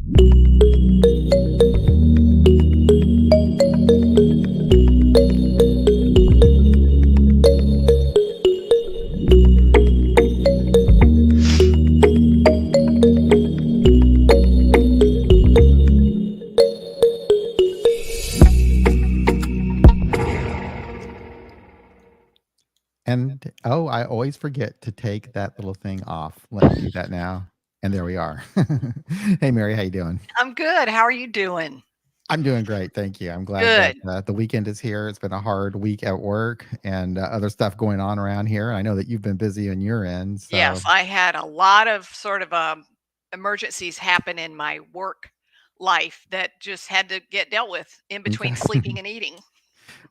And oh, I always forget to take that little thing off. Let me do that now. And there we are. Hey, Mary, how you doing? I'm good. How are you doing? I'm doing great, thank you. I'm glad that Good. the weekend is here. It's been a hard week at work and other stuff going on around here. I know that you've been busy on your end, Yes, so I had a lot of sort of emergencies happen in my work life that just had to get dealt with in between okay. sleeping and eating.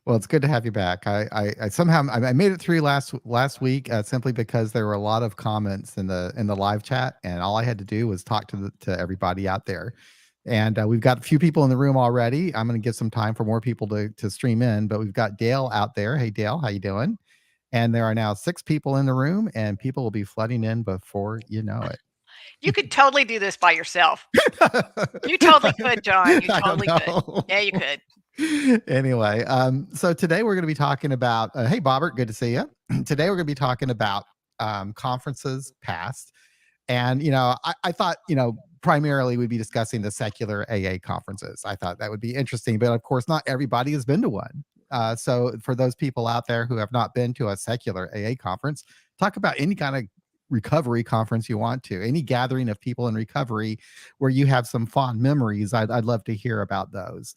Well, it's good to have you back. I somehow I made it through last week simply because there were a lot of comments in the live chat, and all I had to do was talk to everybody out there. And we've got a few people in the room already. I'm going to give some time for more people to stream in, but we've got Dale out there. Hey, Dale, how you doing? And there are now 6 people in the room, and people will be flooding in before you know it. You could totally do this by yourself. You totally could, John. You I don't totally could. know. Yeah, you could. Anyway, so today we're going to be talking about. Hey, Bobbert, good to see you. Today we're going to be talking about conferences past, and I thought primarily we'd be discussing the secular AA conferences. I thought that would be interesting, but of course, not everybody has been to one. So for those people out there who have not been to a secular AA conference, talk about any kind of recovery conference you want to, any gathering of people in recovery where you have some fond memories. I'd love to hear about those.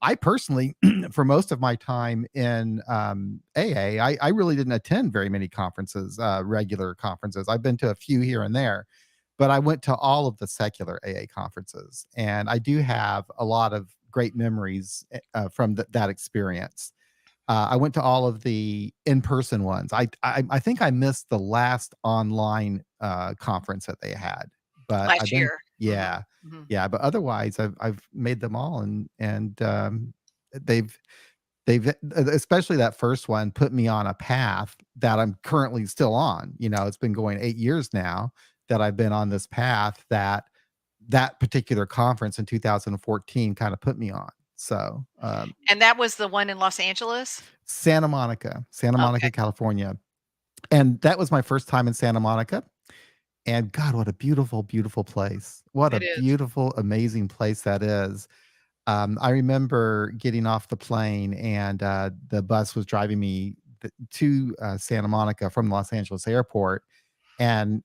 I personally, for most of my time in AA, I really didn't attend very many conferences, regular conferences. I've been to a few here and there, but I went to all of the secular AA conferences, and I do have a lot of great memories from that experience. I went to all of the in-person ones. I think I missed the last online conference that they had, but I've Last been year. Hmm. yeah, Hmm. yeah. But otherwise, I've made them all, and they've especially that first one put me on a path that I'm currently still on. It's been going 8 years now that I've been on this path that particular conference in 2014 kind of put me on. So And that was the one in Los Angeles? Santa Okay. Monica, California. And that was my first time in Santa Monica. And God, what a beautiful, beautiful place. What a It is. beautiful, amazing place that is. I remember getting off the plane and the bus was driving me to Santa Monica from Los Angeles airport. And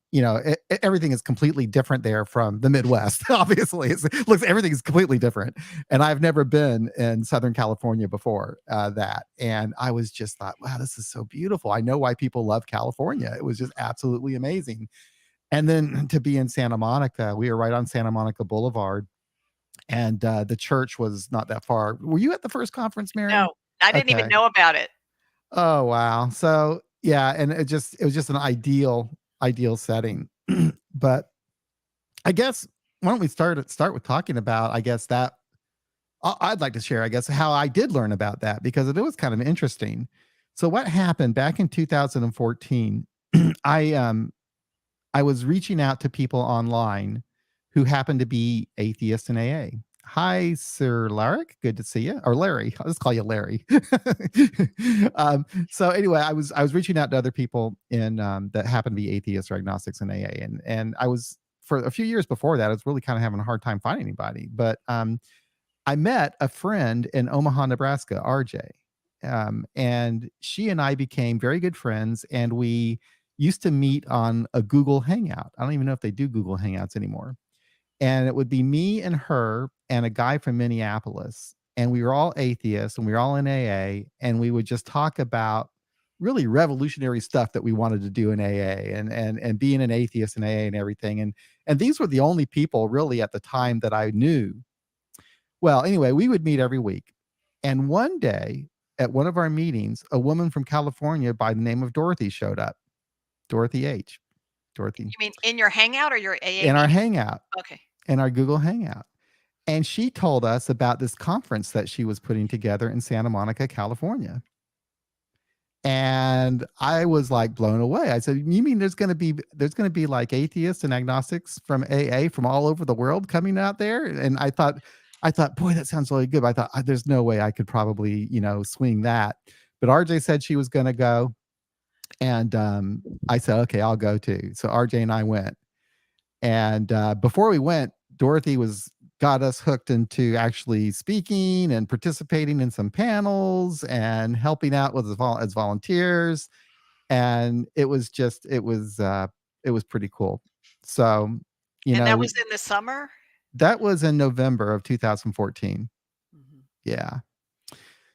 everything is completely different there from the Midwest. Obviously, looks everything is completely different. And I've never been in Southern California before that. And I was just thought, wow, this is so beautiful. I know why people love California. It was just absolutely amazing. And then to be in Santa Monica, we were right on Santa Monica Boulevard, and the church was not that far. Were you at the first conference, Mary? No, I didn't even Okay. know about it. Oh wow. So yeah, and it was just an ideal setting. But I guess why don't we start with talking about I guess that I'd like to share I guess how I did learn about that because it was kind of interesting. So what happened back in 2014? I I was reaching out to people online who happened to be atheists in AA. Hi, Sir Larrick. Good to see you. Or Larry. I'll just call you Larry. So anyway, I was reaching out to other people in that happened to be atheists or agnostics in AA, and I was for a few years before that, I was really kind of having a hard time finding anybody. But I met a friend in Omaha, Nebraska, RJ, and she and I became very good friends, and we used to meet on a Google Hangout. I don't even know if they do Google Hangouts anymore. And it would be me and her and a guy from Minneapolis. And we were all atheists and we were all in AA. And we would just talk about really revolutionary stuff that we wanted to do in AA and being an atheist in AA and everything. And these were the only people really at the time that I knew. Well, anyway, we would meet every week. And one day at one of our meetings, a woman from California by the name of Dorothy showed up. Dorothy H. Dorothy You mean in your hangout or your AA in our meeting? hangout, Okay. in our Google Hangout. And she told us about this conference that she was putting together in Santa Monica, California. And I was like blown away. I said, "You mean there's gonna be like atheists and agnostics from AA from all over the world coming out there?" And I thought, boy, that sounds really good. But I thought, there's no way I could probably, swing that. But RJ said she was gonna go, and I said, okay, I'll go too. So RJ and I went, and before we went, Dorothy was got us hooked into actually speaking and participating in some panels and helping out with as volunteers. And it was pretty cool. So, And that we was in the summer? that was in November of 2014. Mhm. Yeah.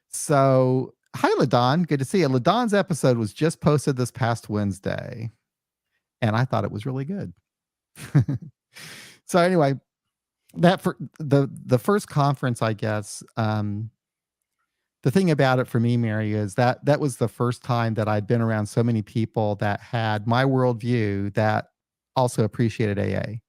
So, hi Ladon, good to see you. Ladon's episode was just posted this past Wednesday, and I thought it was really good. So anyway, that for the first conference, I guess, the thing about it for me, Mary, is that that was the first time that I'd been around so many people that had my worldview that also appreciated AA.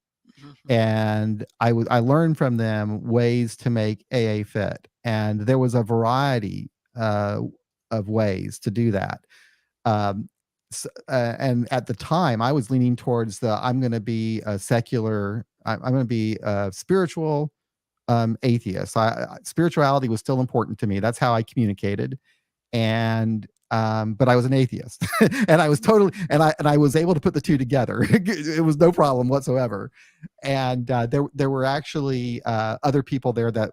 Mhm. And I learned from them ways to make AA fit. And there was a variety of ways to do that. And at the time, I was leaning towards I'm going to be a secular, I'm going to be a spiritual atheist. Spirituality was still important to me. That's how I communicated. And but I was an atheist, and I was totally, and I was able to put the two together. It was no problem whatsoever. And there were actually other people there that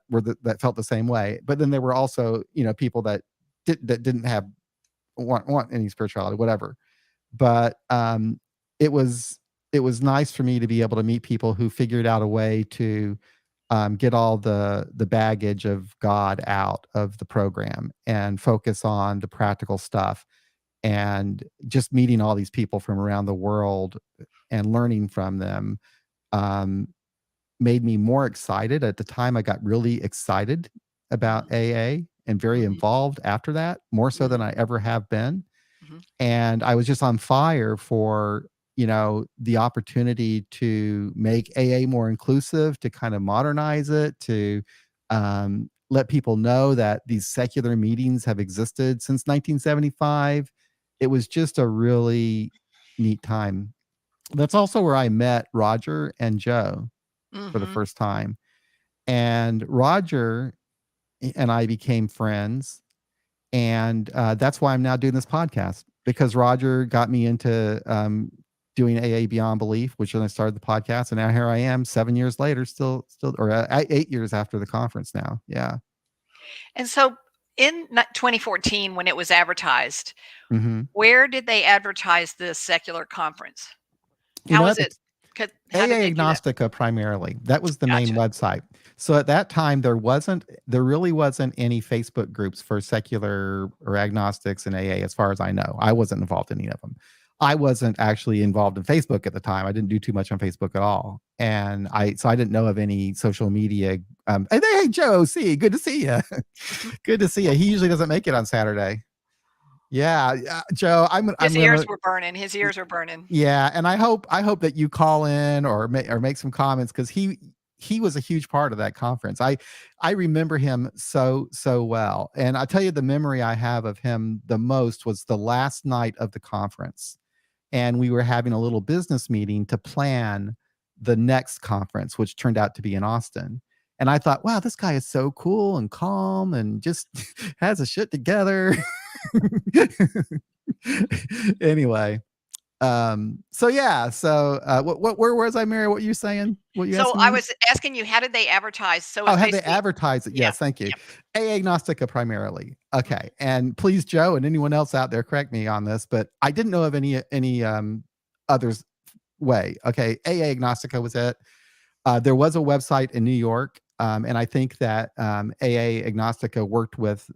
felt the same way. But then there were also people that didn't have want any spirituality, whatever. But it was it was nice for me to be able to meet people who figured out a way to get all the baggage of God out of the program and focus on the practical stuff. And just meeting all these people from around the world and learning from them um, made me more excited. At the time, I got really excited about Mhm. AA and very Mhm. involved after that, more so than Mhm. I ever have been. Mhm. And I was just on fire for the opportunity to make AA more inclusive, to kind of modernize it, to let people know that these secular meetings have existed since 1975. It was just a really neat time. That's also where I met Roger and Joe for the Mhm. first time. And Roger and I became friends, and that's why I'm now doing this podcast, because Roger got me into doing AA Beyond Belief, which then I started the podcast, and now here I am, 7 years later, still, or 8 years after the conference now. Yeah. And so in 2014, when it was advertised, Hmm. where did they advertise this secular conference? You How know was what? it? How did AA they do that? Agnostica primarily. That was the main Gotcha. website. So at that time, there really wasn't any Facebook groups for secular or agnostics and AA, as far as I know. I wasn't involved in any of them. I wasn't actually involved in Facebook at the time. I didn't do too much on Facebook at all, and I didn't know of any social media. And hey, Joe, good to see you. Good to see you. He usually doesn't make it on Saturday. Yeah, Joe, I'm His ears gonna were burning. His ears were burning. yeah, and I hope that you call in or make some comments, because he was a huge part of that conference. I remember him so well, and I tell you, the memory I have of him the most was the last night of the conference, and we were having a little business meeting to plan the next conference, which turned out to be in Austin. And I thought, wow, this guy is so cool and calm and just has a shit together. Anyway, so yeah, so where was I, Mary? What you saying? What you So asking I me? was asking you, how did they advertise? So Oh, it's have they basically, advertised it? yeah, Yes, thank you. yep. A Agnostica primarily. Mhm. Okay. And please, Joe, and anyone else out there, correct me on this, but I didn't know of any others way. Okay. A Agnostica was it. There was a website in New York. And I think that AA Agnostica worked with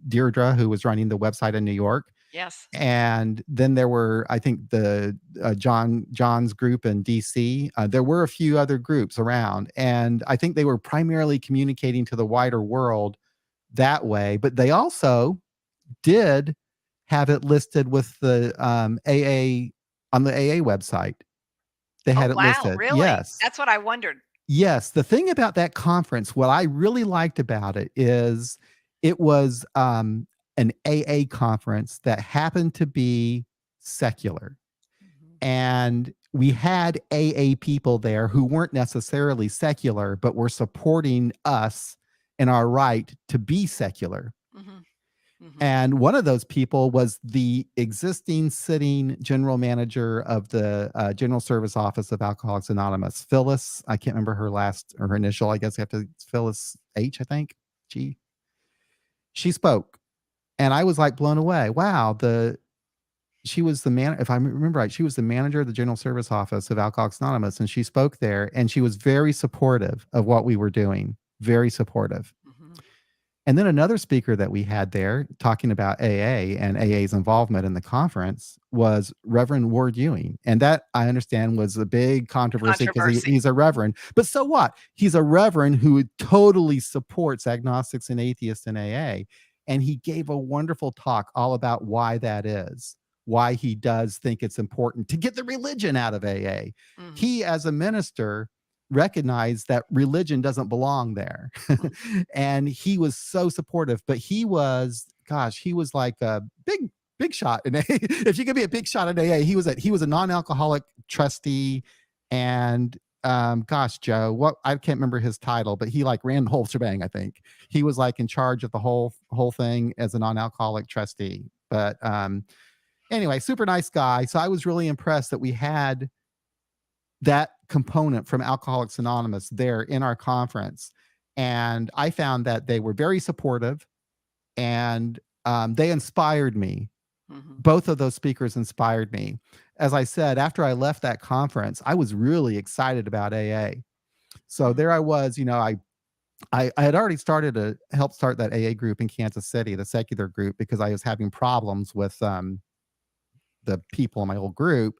Deirdre, who was running the website in New York. Yes. And then there were, I think, the John's group in DC. There were a few other groups around, and I think they were primarily communicating to the wider world that way. But they also did have it listed with the AA on the AA website. They Oh, had it wow, listed. really? Yes. That's what I wondered. Yes, the thing about that conference, what I really liked about it is it was an AA conference that happened to be secular. Mhm. And we had AA people there who weren't necessarily secular, but were supporting us in our right to be secular. Mhm. Mhm. And one of those people was the existing sitting general manager of the General Service Office of Alcoholics Anonymous, Phyllis. I can't remember her last or her initial. I guess you have to Phyllis H. I think G. She spoke, and I was like blown away. Wow, the she was the man. If I remember right, she was the manager of the General Service Office of Alcoholics Anonymous, and she spoke there, and she was very supportive of what we were doing. Very supportive. Mhm. And then another speaker that we had there talking about AA and AA's involvement in the conference was Reverend Ward Ewing. And that I understand was a big controversy because Controversy. he's a reverend. But so what? He's a reverend who totally supports agnostics and atheists in AA. And he gave a wonderful talk all about why that is, why he does think it's important to get the religion out of AA. Mhm. He, as a minister, recognized that religion doesn't belong there. Mm. And he was so supportive, but he was, gosh, he was like a big shot in AA. If you could be a big shot in AA, he was a non-alcoholic trustee. And gosh, Joe, what I can't remember his title, but he like ran the whole shebang. I think he was like in charge of the whole thing as a non-alcoholic trustee. But anyway, super nice guy. So I was really impressed that we had that component from Alcoholics Anonymous there in our conference. And I found that they were very supportive, and they inspired me. Mhm. Both of those speakers inspired me. As I said, after I left that conference, I was really excited about AA. So Mhm. there I was, I had already started to help start that AA group in Kansas City, the secular group, because I was having problems with the people in my old group.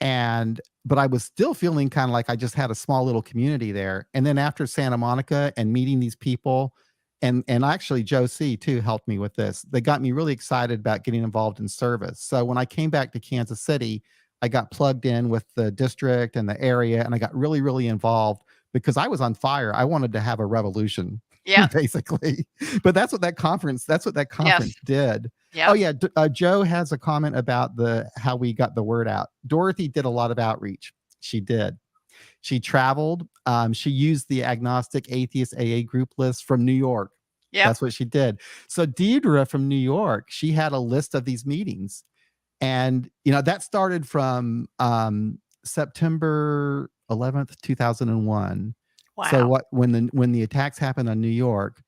And but I was still feeling kind of like I just had a small little community there. And then after Santa Monica and meeting these people, and actually Joe C too helped me with this. They got me really excited about getting involved in service. So when I came back to Kansas City, I got plugged in with the district and the area, and I got really, really involved because I was on fire. I wanted to have a revolution, Yep. basically. But that's what that conference Yes. did. Oh Yep. yeah, Joe has a comment about the how we got the word out. Dorothy did a lot of outreach. She did. She traveled. She used the agnostic atheist AA group list from New York. Yep. That's what she did. So Deidre from New York, she had a list of these meetings, and that started from September 11th, 2001. So Wow. what when the attacks happened on New York,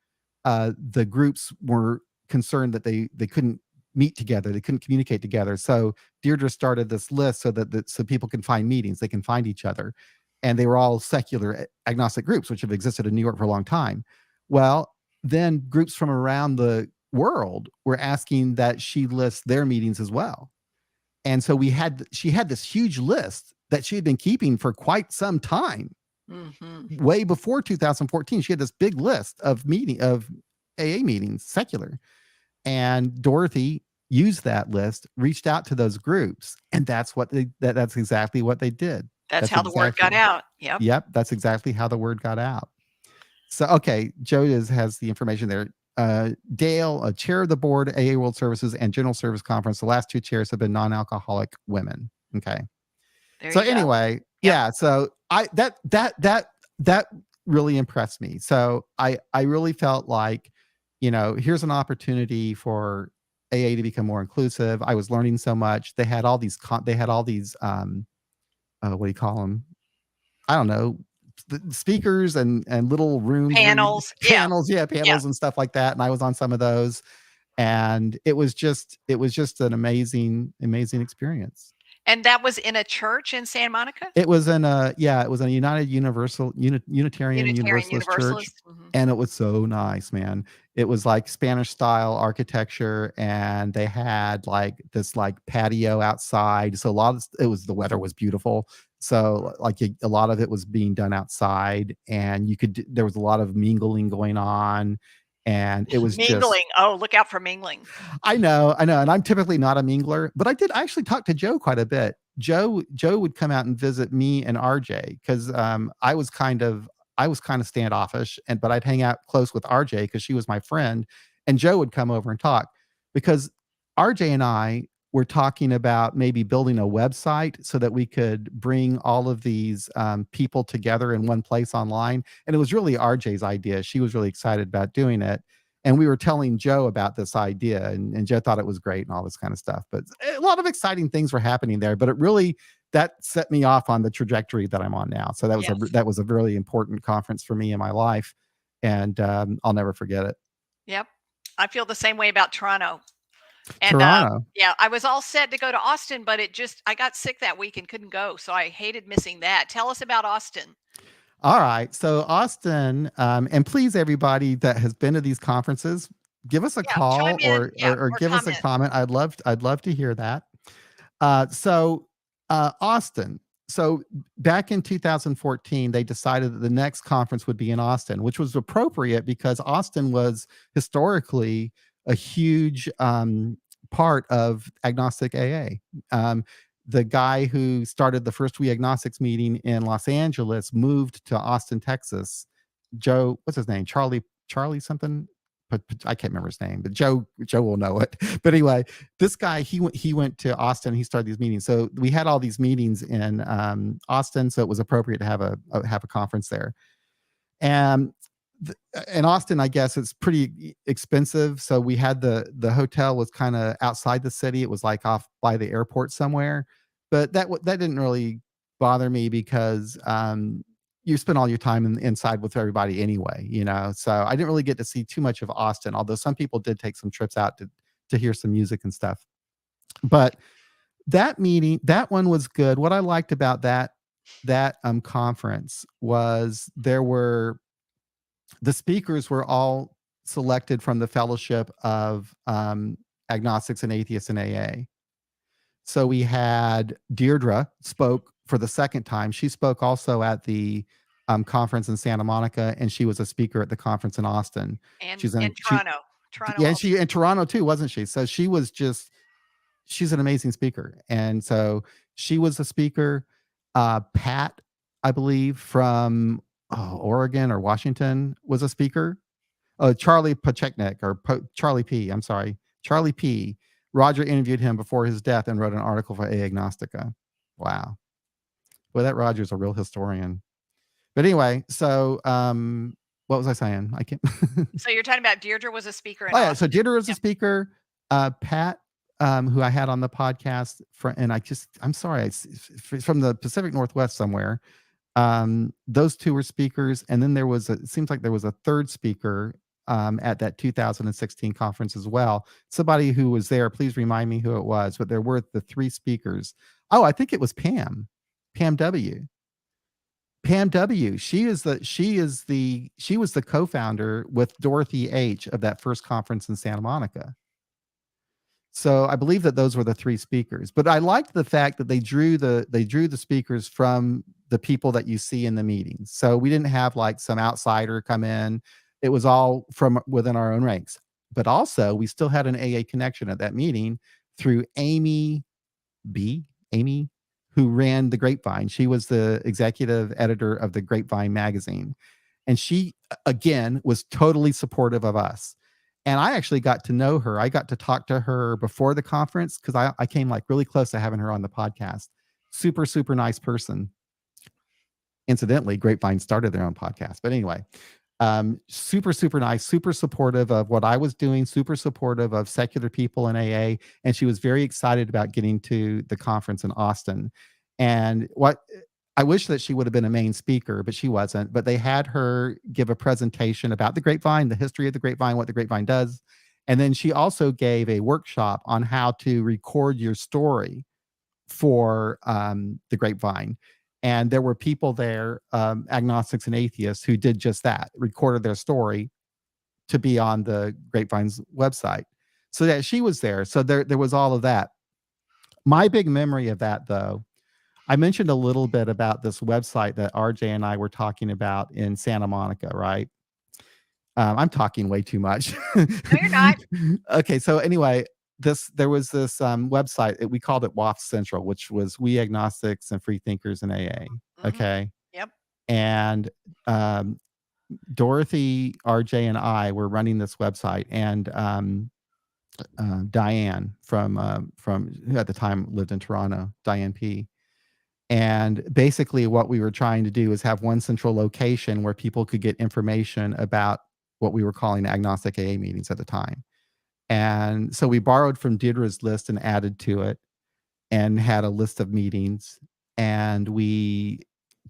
the groups were concerned that they couldn't meet together, they couldn't communicate together. So Deirdre started this list so people can find meetings, they can find each other, and they were all secular agnostic groups, which have existed in New York for a long time. Well, then groups from around the world were asking that she list their meetings as well. And so she had this huge list that she had been keeping for quite some time. Mhm. Way before 2014, she had this big list of AA meetings, secular. And Dorothy used that list, reached out to those groups, and that's exactly what they did. That's That's how the word got exactly out. Yep. Yep, that's exactly how the word got out. So, okay, has the information there. Dale, chair of the board, AA World Services and General Service Conference. The last two chairs have been non-alcoholic women. Okay. There So you go. anyway, Yep. yeah. So that really impressed me. So I really felt like, here's an opportunity for AA to become more inclusive. I was learning so much. They had all these what do you call them? I don't know, speakers and little rooms where you Panels. Yeah. panels, yeah, Yeah. panels and stuff like that. And I was on some of those, and it was just an amazing experience. And that was in a church in Santa Monica? It was a United Unitarian Unitarian Universalist church, Universalist? Mhm. and it was so nice, man. It was like Spanish style architecture, and they had like this like patio outside. So the weather was beautiful. So like a lot of it was being done outside, and there was a lot of mingling going on, and it was just Mingling. Oh, look out for mingling. I know, and I'm typically not a mingler, but I actually talk to Joe quite a bit. Joe would come out and visit me and RJ because I was kind of standoffish, but I'd hang out close with RJ because she was my friend, and Joe would come over and talk. because RJ and I were talking about maybe building a website so that we could bring all of these people together in one place online. And it was really RJ's idea. She was really excited about doing it. And we were telling Joe about this idea, and Joe thought it was great and all this kind of stuff. But a lot of exciting things were happening there. But it really that set me off on the trajectory that I'm on now. So Yes. that was a really important conference for me in my life, and I'll never forget it. Yep. I feel the same way about Toronto. And, Toronto. yeah, I was all set to go to Austin, but I got sick that week and couldn't go, so I hated missing that. Tell us about Austin. All right. So Austin, and please everybody that has been to these conferences, give us a Yeah, chime call in. Yeah, or or give us a comment. comment. I'd love to hear that. Austin. So back in 2014, they decided that the next conference would be in Austin, which was appropriate because Austin was historically a huge part of agnostic AA. The guy who started the first We Agnostics meeting in Los Angeles moved to Austin, Texas. Joe, what's his name? Charlie something. But I can't remember his name. But Joe will know it. But anyway, this guy he went to Austin. He started these meetings. So we had all these meetings in Austin. So it was appropriate to have a conference there. And in Austin, I guess it's pretty expensive. So we had the hotel was kind of outside the city. It was like off by the airport somewhere. But that didn't really bother me because you spend all your time inside with everybody anyway, you know. So I didn't really get to see too much of Austin, although some people did take some trips out to hear some music and stuff. But that one was good. What I liked about that conference was the speakers were all selected from the Fellowship of Agnostics and Atheists in AA. So we had Deirdre spoke for the second time. She spoke also at the conference in Santa Monica, and she was a speaker at the conference in Austin. And She's in she Toronto. Toronto yeah, and also. she in Toronto too, wasn't she? So she's an amazing speaker, and so she was a speaker. Pat, I believe from Oregon or Washington, was a speaker. Charlie Pacheknik Charlie P. I'm sorry, Charlie P. Roger interviewed him before his death and wrote an article for A Agnostica. Wow. Well, that Roger's a real historian. But anyway, so what was I saying? I can't. So you're talking about Deirdre was a speaker in Oh yeah, so Austin. Deirdre was a Yep. speaker. Pat, who I had on the podcast, and I'm sorry, from the Pacific Northwest somewhere. Those two were speakers, and then it seems like there was a third speaker at that 2016 conference as well. Somebody who was there, please remind me who it was, but there were the three speakers. Oh, I think it was Pam W. Pam W. She was the co-founder with Dorothy H. of that first conference in Santa Monica. So I believe that those were the three speakers. But I liked the fact that they drew the speakers from the people that you see in the meetings. So we didn't have like some outsider come in. It was all from within our own ranks. But also we still had an AA connection at that meeting through Amy, who ran the Grapevine. She was the executive editor of the Grapevine magazine. And she, again, was totally supportive of us. And I actually got to know her. I got to talk to her before the conference because I came like really close to having her on the podcast. Super, super nice person. Incidentally, Grapevine started their own podcast. But anyway, super, super nice, super supportive of what I was doing, super supportive of secular people in AA. And she was very excited about getting to the conference in Austin. And what I wish that she would have been a main speaker, but she wasn't. But they had her give a presentation about the Grapevine, the history of the Grapevine, what the Grapevine does. And then she also gave a workshop on how to record your story for the Grapevine. And there were people there, agnostics and atheists, who did just that, recorded their story to be on the Grapevine's website. So that she was there. So there was all of that. My big memory of that, though, I mentioned a little bit about this website that RJ and I were talking about in Santa Monica, right? I'm talking way too much. No, you're not. Okay, so anyway, there was this website, we called it WAF Central, which was We Agnostics and Free Thinkers in AA. Mhm. Okay, Yep. and Dorothy, RJ, and I were running this website, and Diane from who at the time lived in Toronto, Diane P. And basically, what we were trying to do is have one central location where people could get information about what we were calling agnostic AA meetings at the time. And so we borrowed from Deirdre's list and added to it and had a list of meetings. And we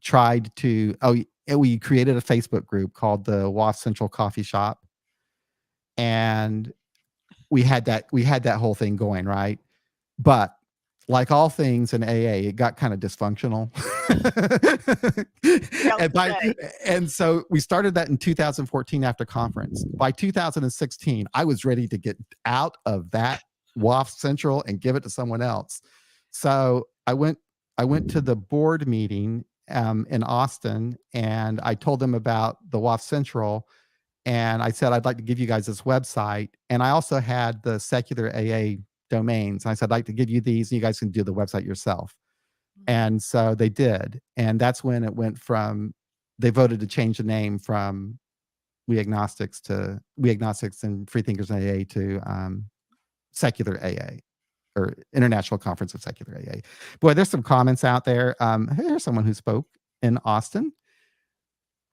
tried to, we created a Facebook group called the WAF Central Coffee Shop. And we had that whole thing going, right? But like all things in AA, it got kind of dysfunctional. Yeah, and by say. and so we started that in 2014 after conference. By 2016, I was ready to get out of that WAF Central and give it to someone else. So I went to the board meeting in Austin, and I told them about the WAF Central, and I said, I'd like to give you guys this website. And I also had the secular AA domains. I said, I'd like to give you these, and you guys can do the website yourself. Mhm. And so they did. And that's when it went from, they voted to change the name from We Agnostics and Freethinkers in AA to Secular AA, or International Conference of Secular AA. Boy, there's some comments out there. Here's someone who spoke in Austin.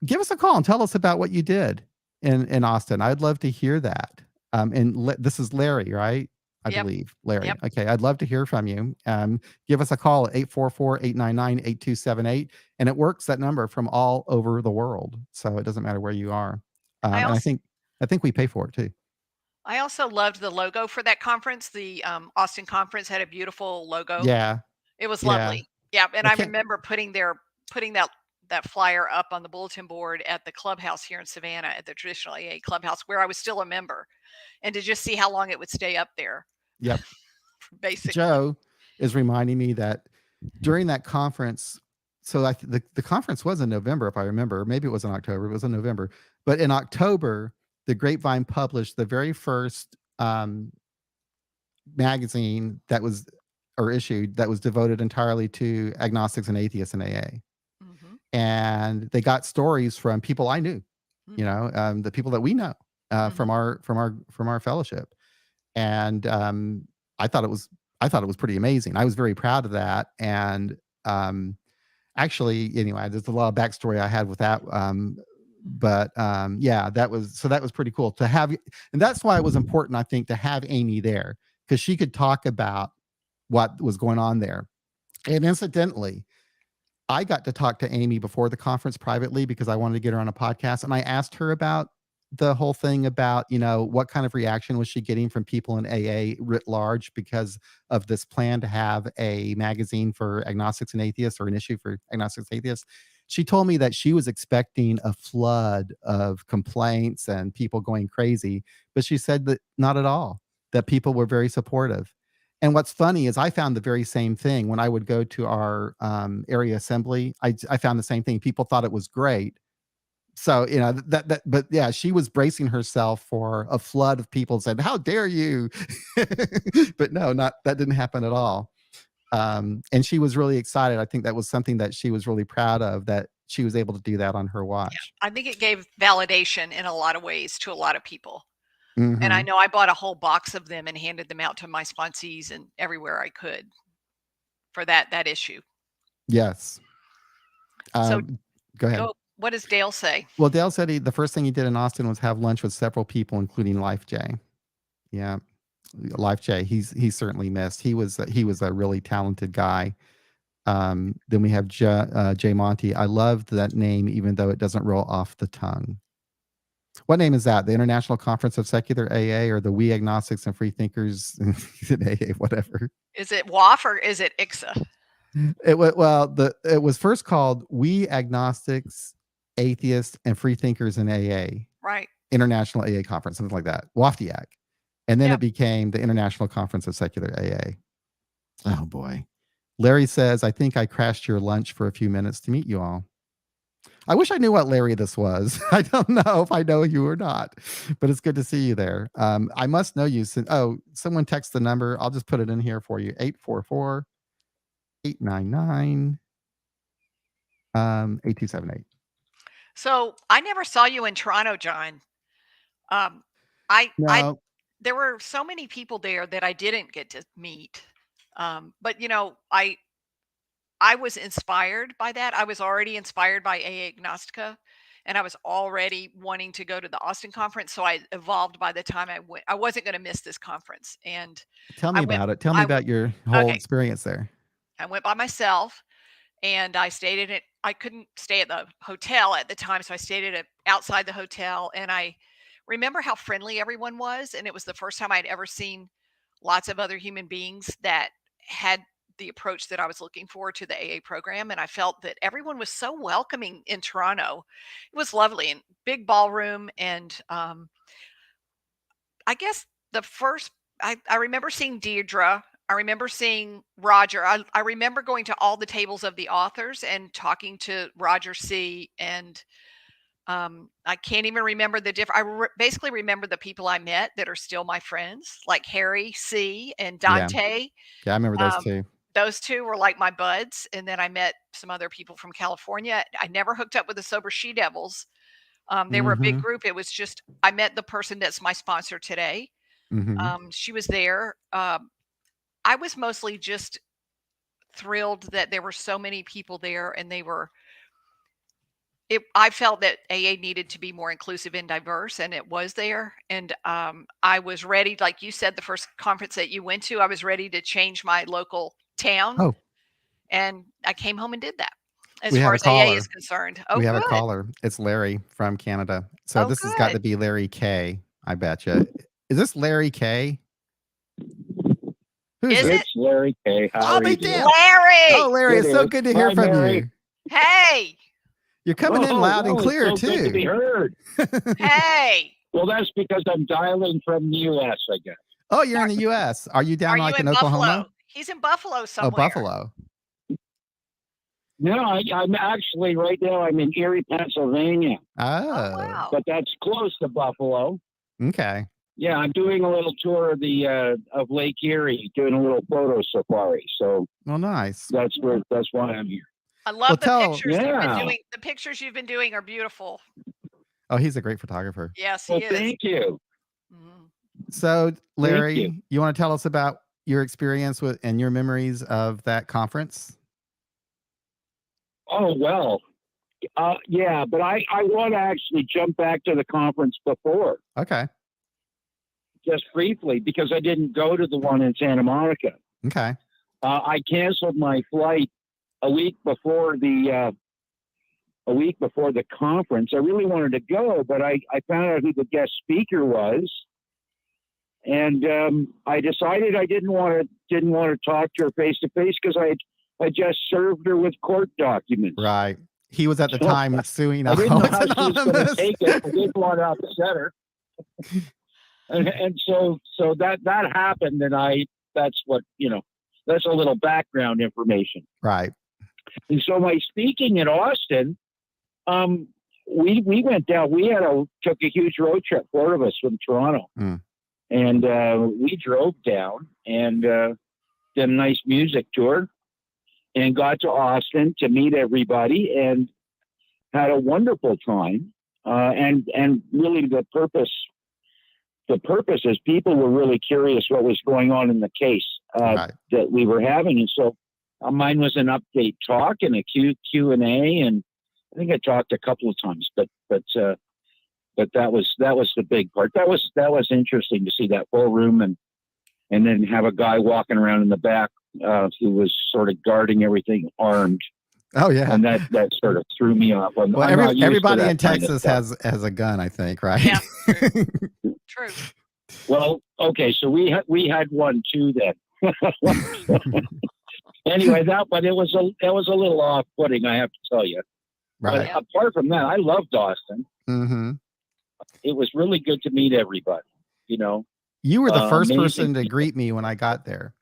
Give us a call and tell us about what you did in Austin. I'd love to hear that. This is Larry, right? I Yep. believe Larry. Yep. Okay, I'd love to hear from you. Give us a call at 844-899-8278, and it works that number from all over the world, so it doesn't matter where you are. I And I also think we pay for it too. I also loved the logo for that conference. The Austin conference had a beautiful logo. Yeah, It was yeah. lovely. Yeah, and I I can't. remember putting that flyer up on the bulletin board at the clubhouse here in Savannah at the traditional AA clubhouse where I was still a member, and to just see how long it would stay up there, Yep. basically. Joe is reminding me that during that conference, so like the conference was in November, if I remember. Maybe it was in October. It was in November. But in October, the Grapevine published the very first magazine that was, or issued, that was devoted entirely to agnostics and atheists in AA. Mhm. And they got stories from people I knew, Mhm. the people that we know from Mhm. our fellowship. And I thought it was I thought it was pretty amazing. I was very proud of that. And actually, anyway, there's a lot of backstory I had with that. But yeah, that was pretty cool to have, and that's why it was important, I think, to have Amy there, because she could talk about what was going on there. And incidentally, I got to talk to Amy before the conference privately because I wanted to get her on a podcast, and I asked her about the whole thing about, what kind of reaction was she getting from people in AA writ large because of this plan to have a magazine for agnostics and atheists, or an issue for agnostics and atheists. She told me that she was expecting a flood of complaints and people going crazy, but she said that not at all, that people were very supportive. And what's funny is I found the very same thing when I would go to our area assembly. I found the same thing. People thought it was great. So but yeah, she was bracing herself for a flood of people said, "How dare you?" But no, not that didn't happen at all. And she was really excited. I think that was something that she was really proud of, that she was able to do that on her watch. I think it gave validation in a lot of ways to a lot of people. And I Hmm. know I bought a whole box of them and handed them out to my sponsees and everywhere I could for that issue. Yes. So Go ahead. go what does Dale say? Well, Dale said the first thing he did in Austin was have lunch with several people, including Life J. Yeah, Life J. He's certainly missed. He was a really talented guy. Then we have Jay Monty. I love that name, even though it doesn't roll off the tongue. What name is that? The International Conference of Secular AA, or the We Agnostics and Freethinkers in AA, whatever. Is it WAF or is it ICSA? It was first called We Agnostics, Atheists, and Freethinkers in AA, Right. International AA Conference, something like that. WAFTIAC. And then Yep. it became the International Conference of Secular AA. Oh boy. Larry says, I think I crashed your lunch for a few minutes to meet you all. I wish I knew what Larry this was. I don't know if I know you or not, but it's good to see you there. I must know you since, someone text the number. I'll just put it in here for you. 844-899 8278. So I never saw you in Toronto, John. Um, I No, there were so many people there that I didn't get to meet. But I was inspired by that. I was already inspired by AA Agnostica, and I was already wanting to go to the Austin conference. So I evolved by the time I went. I wasn't going to miss this conference, and Tell I me went. about it. Tell me I went. about your whole Okay, experience there. I went by myself, and I stayed in it. I couldn't stay at the hotel at the time, so I stayed at outside the hotel. And I remember how friendly everyone was, and it was the first time I'd ever seen lots of other human beings that had the approach that I was looking for to the AA program. And I felt that everyone was so welcoming in Toronto. It was lovely and big ballroom. And I guess the first, I remember seeing Deirdre. I remember seeing Roger. I remember going to all the tables of the authors and talking to Roger C. And I can't even remember the basically remember the people I met that are still my friends, like Harry C. and Yeah. Dante. Yeah, I remember those Um, two. those two were like my buds. And then I met some other people from California. I never hooked up with the Sober She Devils. They were a big Mhm. group. It was just I met the person that's my sponsor today. Mhm. She was there. I was mostly just thrilled that there were so many people there, and I felt that AA needed to be more inclusive and diverse, and it was there. And I was ready, like you said, the first conference that you went to, I was ready to change my local town, Oh, and I came home and did that. As we have far a as AA is caller. concerned. Oh, We have a good. caller. It's Larry from Canada. So Oh, this has got to good. be Larry K, I betcha. Is this Larry K? Who is Is this? it It's Larry K. How Oh, are they you doing? damn. Oh, Larry? Larry, It it's so is. good to hear Hi, from Mary. you. Hey, You're coming in loud and Well, it's clear so good to be too. heard. hey. Well, that's because I'm dialing from the U.S., I guess. Oh, you're in Are, the US. Are you are down you like in in Oklahoma? Buffalo? He's in Buffalo Oh, somewhere. Buffalo. No, I'm actually right now. I'm in Erie, Pennsylvania, Oh, Oh, wow. but that's close to Buffalo. okay. Yeah, I'm doing a little tour of the of Lake Erie, doing a little photo safari. So Well, nice. that's why I'm here. I Well, love the tell. pictures you've been Yeah. doing. The pictures you've been doing are beautiful. Oh, he's a great photographer. Yes, Well, he is. thank you. Mhm. So, Thank you. Larry, you want to tell us about your experience with and your memories of that conference? Oh well, yeah, but I want to actually jump back to the conference before, Okay. just briefly, because I didn't go to the one in Santa Monica. Okay. I canceled my flight a week before the conference. I really wanted to go, but I found out who the guest speaker was, and I decided I didn't want to talk to her face to face because I just served her with court documents. Right. He was at the So time suing I didn't know Alcoholics how she was going to Anonymous. take it. I didn't want to upset her, and so that happened, and that's what that's a little background information. Right. And so my speaking at Austin, we went down. Took a huge road trip, four of us from Toronto, and we drove down and did a nice music tour, and got to Austin to meet everybody, and had a wonderful time. And really the purpose is people were really curious what was going on in the case Right. that we were having, and so mine was an update talk and a Q&A, and I think I talked a couple of times, but that was the big part. That was interesting to see that full room, and then have a guy walking around in the back who was sort of guarding everything armed. Oh yeah. And that sort of threw me off. I'm not used to everybody that in kind of Texas stuff. has a gun, I think, right? Yeah, true. Well, okay, so we had one too then. Anyway, but it was a little off-putting, I have to tell you. Right. But apart from that, I loved Austin. Mm-hmm. It was really good to meet everybody. You were the first amazing person to people. greet me when I got there.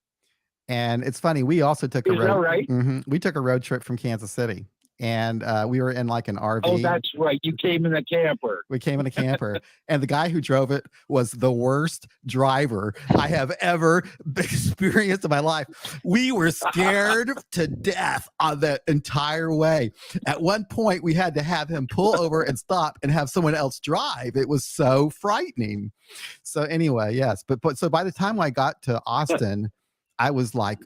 And it's funny, we also took a Is that road. right? We took a road trip from Kansas City, and we were in like an RV. Oh, that's right. You came in a camper. We came in a camper, and the guy who drove it was the worst driver I have ever experienced in my life. We were scared to death on the entire way. At one point, we had to have him pull over and stop and have someone else drive. It was so frightening. So anyway, yes, but so by the time I got to Austin, I was like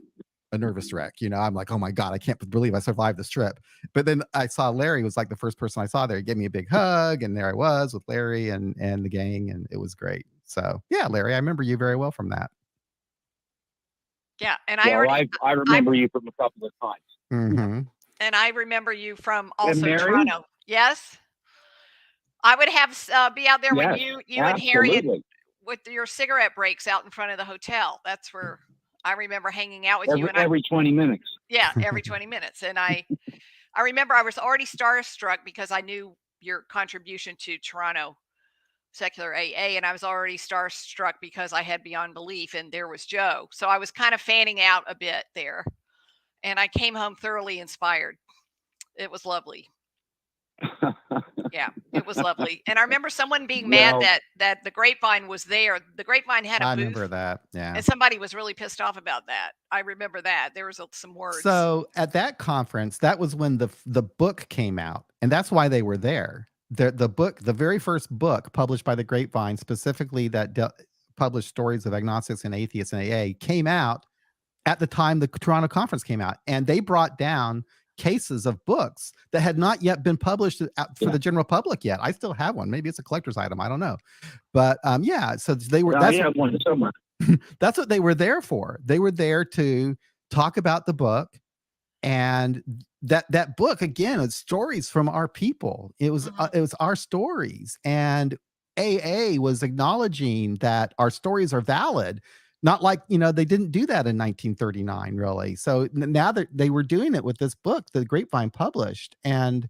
a nervous wreck. I'm like, oh my God, I can't believe I survived this trip. But then I saw Larry was like the first person I saw there. He gave me a big hug, and there I was with Larry and the gang, and it was great. So yeah, Larry, I remember you very well from that. Yeah, and I remember you from a couple of times. Mm-hmm. And I remember you from also Mary? Toronto. Yes, I would have be out there with you and Harry with your cigarette breaks out in front of the hotel. That's where I remember hanging out with you. And every 20 minutes. Yeah, every 20 minutes. And I remember I was already starstruck because I knew your contribution to Toronto Secular AA, and I was already starstruck because I had Beyond Belief, and there was Joe. So I was kind of fanning out a bit there, and I came home thoroughly inspired. It was lovely. Yeah, it was lovely. And I remember someone being mad that the Grapevine was there. The Grapevine had a booth. I remember that. Yeah. And somebody was really pissed off about that. I remember that. There was some words. So at that conference, that was when the book came out, and that's why they were there. The book, the very first book published by the Grapevine, specifically that published stories of agnostics and atheists in AA, came out at the time the Toronto conference came out, and they brought down cases of books that had not yet been published for the general public yet. I still have one. Maybe it's a collector's item. I don't know. But yeah, so they were. I have one somewhere. That's what they were there for. They were there to talk about the book, and that book again, it's stories from our people. It was our stories, and AA was acknowledging that our stories are valid. Not like, they didn't do that in 1939, really. So now that they were doing it with this book, the Grapevine published, and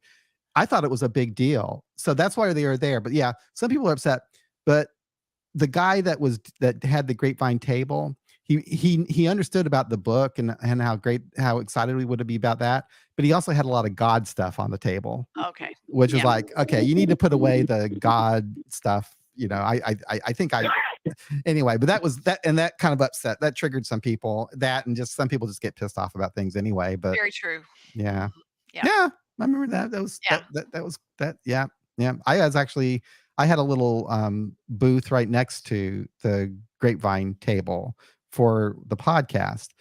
I thought it was a big deal. So that's why they are there. But yeah, some people are upset. But the guy that had the Grapevine table, he understood about the book and how excited we would be about that. But he also had a lot of God stuff on the table. Okay. Which was like, okay, you need to put away the God stuff. I think anyway, but that was that, and that kind of upset, that triggered some people, and just some people just get pissed off about things anyway. But very true. Yeah. I remember that. That was yeah. I had a little booth right next to the Grapevine table for the podcast.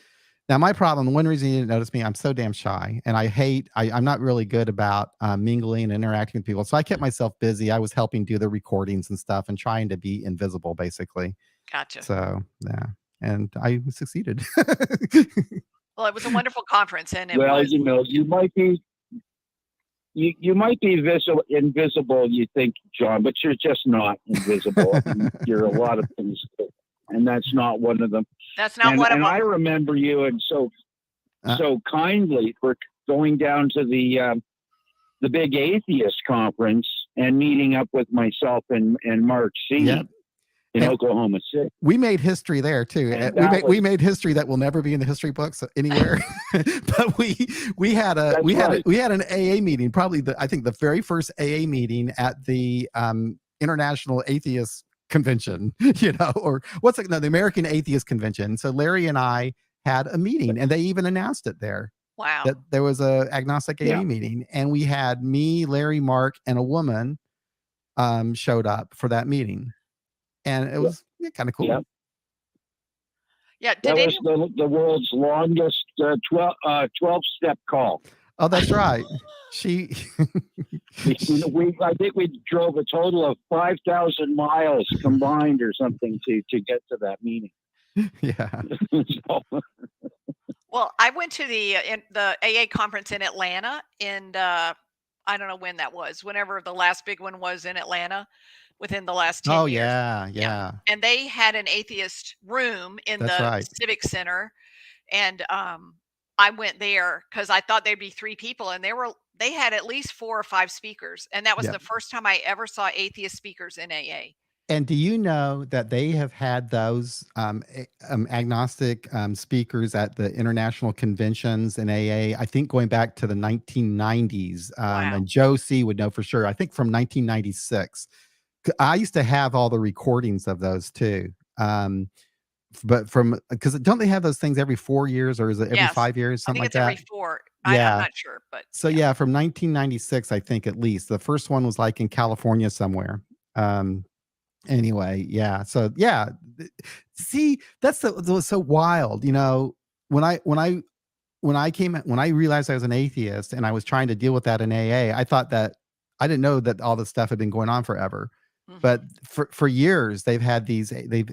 Now, my problem, one reason you didn't notice me, I'm so damn shy, and I'm not really good about mingling and interacting with people. So I kept myself busy. I was helping do the recordings and stuff and trying to be invisible, basically. Gotcha. So, yeah. And I succeeded. Well, it was a wonderful conference. And you might be invisible, you think, John, but you're just not invisible. You're a lot of things, and that's not one of them. That's not one of them. And I remember you, and so kindly for going down to the big atheist conference and meeting up with myself and Mark C. In Oklahoma City. We made history there too. We made history that will never be in the history books anywhere. But we had an AA meeting, probably I think the very first AA meeting at the International Atheist Convention, or the American Atheist Convention. So Larry and I had a meeting, and they even announced it there. Wow. That there was a agnostic AA meeting, and we had me, Larry, Mark, and a woman showed up for that meeting. And it was kind of cool. Yeah. That was the world's longest 12-step call. Oh, that's right. I think we drove a total of 5,000 miles combined or something to get to that meeting. Yeah. Well, I went to the AA conference in Atlanta, and I don't know when that was. Whenever the last big one was in Atlanta. Within the last 10 years. Oh, yeah. And they had an atheist room in the Civic Center. And I went there because I thought there'd be 3 people, and they had at least 4 or 5 speakers. And that was the first time I ever saw atheist speakers in AA. And do you know that they have had those agnostic speakers at the international conventions in AA? I think going back to the 1990s. Wow. And Joe C would know for sure. I think from 1996. I used to have all the recordings of those too. But from because don't they have those things every 4 years or is it every Yes. 5 years, I something think like it's every that? 4. I'm Yeah. not sure, but So yeah. yeah, from 1996, I think at least the first one was like in California somewhere. Um, Anyway, yeah. So yeah, see, that's that was so wild. When I when I when I realized I was an atheist and I was trying to deal with that in AA, I thought that I didn't know that all this stuff had been going on forever. But Mhm. for years, they've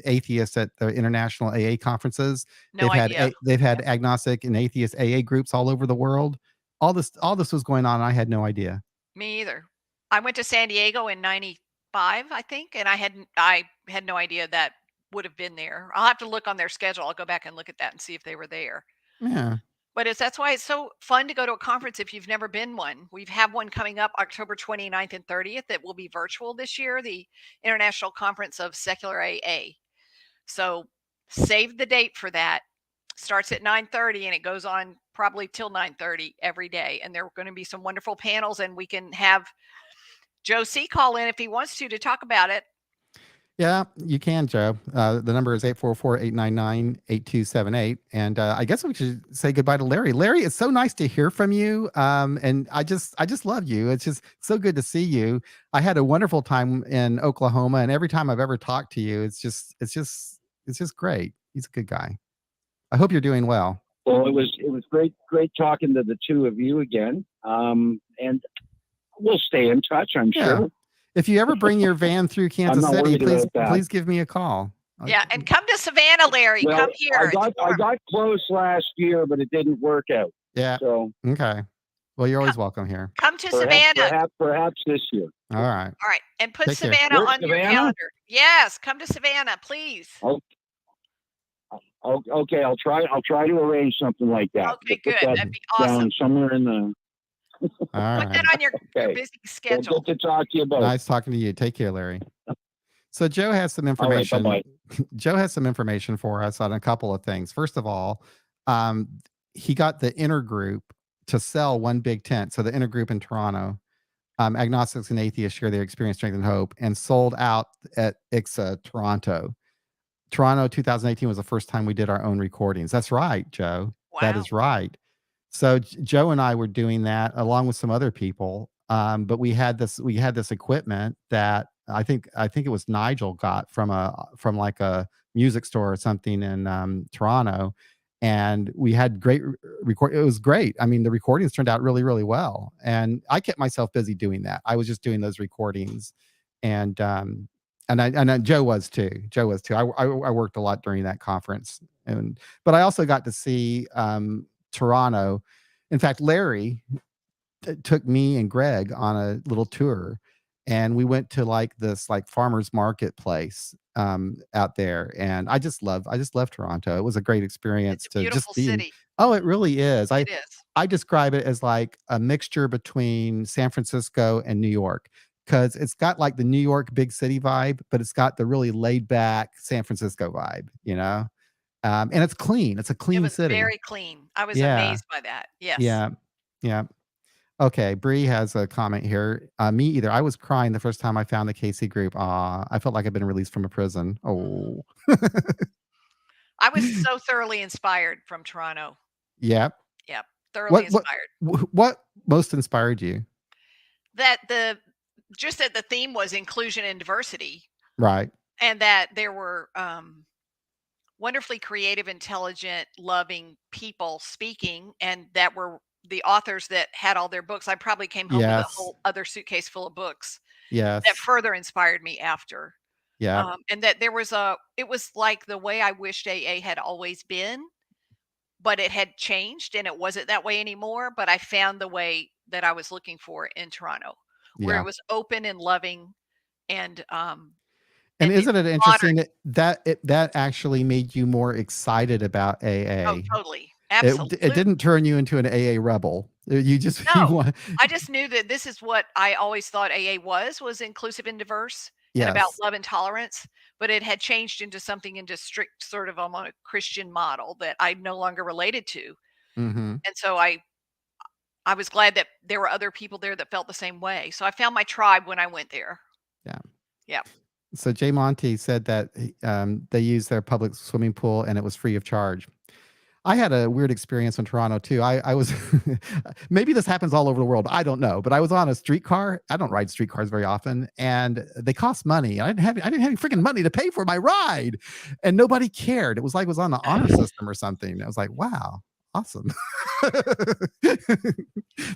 atheists at the international AA conferences. No idea. They've Yeah. had agnostic and atheist AA groups all over the world. All this was going on. And I had no idea. Me either. I went to San Diego in '95, I think, and I had no idea that would have been there. I'll have to look on their schedule. I'll go back and look at that and see if they were there. Yeah. But that's why it's so fun to go to a conference if you've never been one. We've have one coming up October 29th and 30th that will be virtual this year, the International Conference of Secular AA. So save the date for that. Starts at 9:30 and it goes on probably till 9:30 every day. And there are going to be some wonderful panels, and we can have Joe C call in if he wants to talk about it. Yeah, you can, Joe. The number is 844-899-8278. And I guess we should say goodbye to Larry. Larry, it's so nice to hear from you. And I just love you. It's just so good to see you. I had a wonderful time in Oklahoma, and every time I've ever talked to you, it's just great. He's a good guy. I hope you're doing well. Well, it was great talking to the two of you again. And we'll stay in touch, I'm Yeah. sure. If you ever bring your van through Kansas not City, worried about that. please give me a call. Yeah, and come to Savannah, Larry. Well, Come here. I got close last year, but it didn't work out. Yeah. So Okay. Well, you're always welcome here. come to Savannah. Perhaps this year. All right. All right, and put Take care. Savannah Where's on your Savannah? calendar. Yes, come to Savannah, please. Okay, I'll try to arrange something like that. Okay, Put good. that That'd be awesome. down somewhere in the. All Put right. that on your Okay. busy Well, schedule. good to talk to you both. Nice talking to you. Take care, Larry. So Joe has some All right, information. bye-bye. Joe has some information for us on a couple of things. First of all, um, he got the intergroup to sell one big tent. So the intergroup in Toronto, agnostics and atheists share their experience, strength, and hope, and sold out at ICSA Toronto. Toronto 2018 was the first time we did our own recordings. That's right, Joe. That Wow. is right. So Joe and I were doing that along with some other people. But we had this equipment that I think it was Nigel got from like a music store or something in Toronto, and we had great record. It was great. I mean, the recordings turned out really, really well, and I kept myself busy doing that. I was just doing those recordings, and Joe was too. Joe was too. I worked a lot during that conference, but I also got to see Toronto. In fact, Larry took me and Greg on a little tour, and we went to like this like farmers marketplace out there, and I just love Toronto. It was a great experience It's a to beautiful just be in. city. Oh, it really is. It is. I describe it as like a mixture between San Francisco and New York, because it's got like the New York big city vibe, but it's got the really laid back San Francisco vibe, and it's clean. It's a It clean was city. very clean. I was Yeah. amazed by that. Yes. Yeah. Yeah. Okay, Bree has a comment here. Me either. I was crying the first time I found the KC group. I felt like I've been released from a prison. Oh. I was so thoroughly inspired from Toronto. Yep. Yep. Thoroughly What inspired. what most inspired you? That the theme was inclusion and diversity, Right. and that there were wonderfully creative, intelligent, loving people speaking, and that were the authors that had all their books. I probably came home with a Yes. whole other suitcase full of books that Yes. further inspired me after. Yeah. And that it was like the way I wished AA had always been, but it had changed and it wasn't that way anymore. But I found the way that I was looking for in Toronto, where Yeah. it was open and loving and And it isn't it was interesting modern. that actually made you more excited about Oh, AA? totally. It Absolutely. didn't turn you into an AA rebel. You just you No. want I just knew that this is what I always thought AA was inclusive and diverse. and about Yes. love and tolerance, but it had changed into something into strict sort of almost a Christian model that I no longer related to. Mm-hmm. And so I was glad that there were other people there that felt the same way. So I found my tribe when I went there. Yeah. Yeah. So Jay Monty said that they used their public swimming pool and it was free of charge. I had a weird experience in Toronto too. I was maybe this happens all over the world. I don't know, but I was on a streetcar. I don't ride streetcars very often, and they cost money. I didn't have any freaking money to pay for my ride, and nobody cared. It was like it was on the honor system or something. I was like, wow, awesome.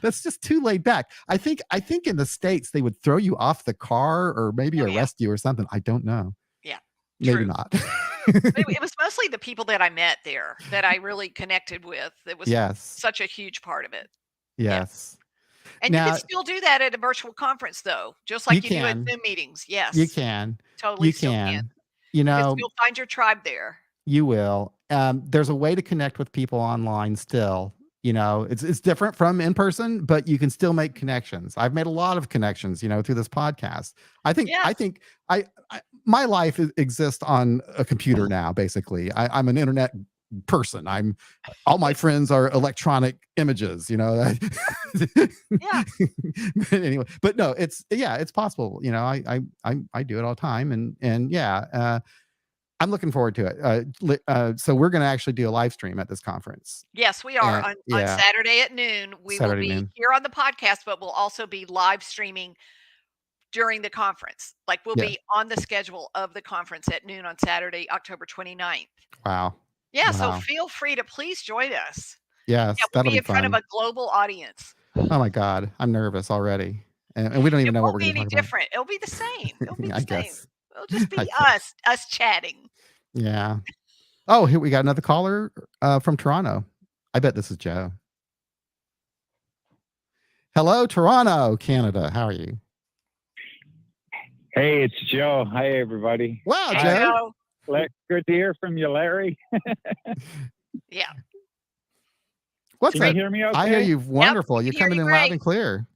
That's just too laid back. I think in the States they would throw you off the car or maybe Oh, yeah. arrest you or something. I don't know. Yeah. Maybe True. not. It was mostly the people that I met there that I really connected with. It was Yes. such a huge part of it. Yeah. Yes. And you can Now still do that at a virtual conference, though, just you like you do at can. Zoom meetings. You Yes, can. totally You still can. can. You You can know, still find your tribe there. you will. There's a way to connect with people online still. It's different from in person, but you can still make connections. I've made a lot of connections, through this podcast. I think Yes. I think I my life exists on a computer now, basically. I'm an internet person. All my friends are electronic images, Yeah. But anyway, but no, it's possible. I do it all the time, and yeah, I'm looking forward to it. So we're going to actually do a live stream at this conference. Yes, we are. And On yeah, Saturday at noon, we will Saturday be noon. here on the podcast, but we'll also be live streaming during the conference. Like, we'll Yeah. be on the schedule of the conference at noon on Saturday, October 29th. Wow. Yeah, so Wow. feel free to please join us. Yeah, Yes, we'll that'll be be in front of fun. a global audience. Oh my God, I'm nervous already, and we don't It even know what won't we're be going to any talk about. different. It'll be the same. It'll be the I same. guess. It'll just I be guess. us chatting. Yeah. Oh, here we got another caller from Toronto. I bet this is Joe. Hello, Toronto, Canada. How are you? Hey, it's Joe. Hi, everybody. Wow, Hey, Joe. Joe. Good to hear from you, Larry. Yeah. What's Can that? you hear me okay? I hear you wonderful. we You're can hear coming you in loud great. and clear.